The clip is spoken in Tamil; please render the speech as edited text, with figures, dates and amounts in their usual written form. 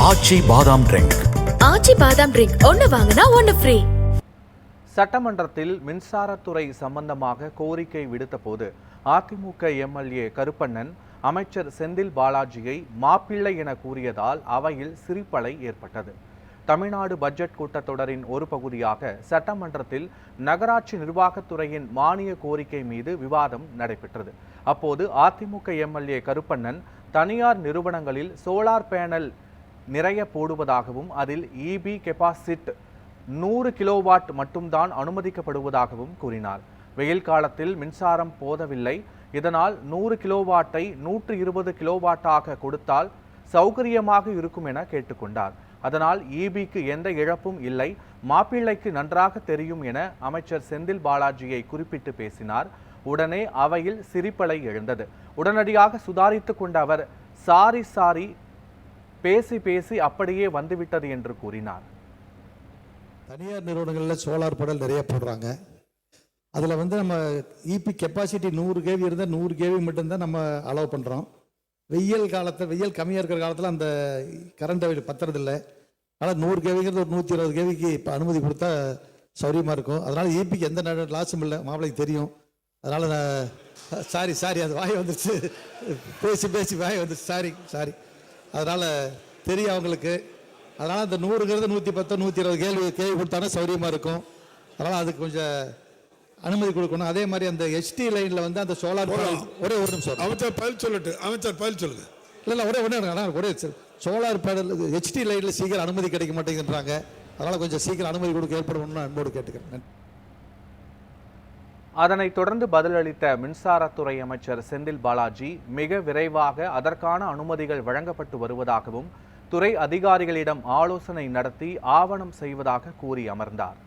ஆச்சி பாதாம் ட்ரிங்க். ஆச்சி பாதாம் ட்ரிங்க் ஒன்னு வாங்கினா ஒன்னு ஃப்ரீ. சட்டமன்றத்தில் மின்சாரத்துறை சம்பந்தமாக கோரிக்கை விடுத்த போது அதிமுக எம்எல்ஏ கருப்பண்ணன் அமைச்சர் செந்தில் பாலாஜியை மாப்பிள்ளை என கூறியதால் அவையில் சிரிப்பலை ஏற்பட்டது. தமிழ்நாடு பட்ஜெட் கூட்டத்தொடரின் ஒரு பகுதியாக சட்டமன்றத்தில் நகராட்சி நிர்வாகத்துறையின் மானிய கோரிக்கை மீது விவாதம் நடைபெற்றது. அப்போது அதிமுக எம்எல்ஏ கருப்பண்ணன் தனியார் நிறுவனங்களில் சோலார் பேனல் நிறைய போடுவதாகவும் அதில் இபி கெபாசிட் 100 கிலோவாட் மட்டும்தான் அனுமதிக்கப்படுவதாகவும் கூறினார். வெயில் காலத்தில் மின்சாரம் போதவில்லை, இதனால் 100 கிலோவாட்டை 120 கிலோவாட்டாக கொடுத்தால் சௌகரியமாக இருக்கும் என கேட்டுக்கொண்டார். அதனால் இபிக்கு எந்த இழப்பும் இல்லை, மாப்பிள்ளைக்கு நன்றாக தெரியும் என அமைச்சர் செந்தில் பாலாஜியை குறிப்பிட்டு பேசினார். உடனே அவையில் சிரிப்பலை எழுந்தது. உடனடியாக சுதாரித்து கொண்ட அவர் சாரி பேசி அப்படியே வந்துவிட்டது என்று கூறினார். தனியார் நிறுவனங்களில் சோலார் பேனல் நிறைய போடுறாங்க. அதில் நம்ம இபி கெப்பாசிட்டி 100 கேவி இருந்தால் 100 கேவி மட்டும்தான் நம்ம அலோவ் பண்ணுறோம். வெயில் கம்மியாக இருக்கிற காலத்தில் அந்த கரண்ட் பத்துறதில்லை. அதனால் 100 கேவிங்கிறது ஒரு 120 கேவிக்கு இப்போ அனுமதி கொடுத்தா சௌரியமாக இருக்கும். அதனால் இபிக்கு எந்த லாஸும் இல்லை, மாப்பிள்ளைக்கு தெரியும். அதனால் நான் சாரி அது வாய் வந்துருச்சு, பேசி வாய் வந்துருச்சு, சாரி அதனால் தெரியும் அவங்களுக்கு. அதனால் அந்த 100ங்கிறது 110 120 கேள்வி கொடுத்தானே சௌரியமாக இருக்கும். அதனால் அதுக்கு கொஞ்சம் அனுமதி கொடுக்கணும். அதே மாதிரி அந்த HT லைனில் அந்த சோலார் ஒரே ஒரு நிமிஷம் அமைச்சர் பதில் சொல்லுங்க. இல்லை ஒரே சோலார் பேனல் HT லைனில் சீக்கிரம் அனுமதி கிடைக்க மாட்டேங்குன்றாங்க. அதனால் கொஞ்சம் சீக்கிரம் அனுமதி கொடுக்க ஏற்படணும்னு அன்போடு கேட்டுக்கிறேன். அதனைத் தொடர்ந்து பதிலளித்த மின்சாரத்துறை அமைச்சர் செந்தில் பாலாஜி மிக விரைவாக அதற்கான அனுமதிகள் வழங்கப்பட்டு வருவதாகவும் துறை அதிகாரிகளிடம் ஆலோசனை நடத்தி ஆவணம் செய்வதாக கூறி அமர்ந்தார்.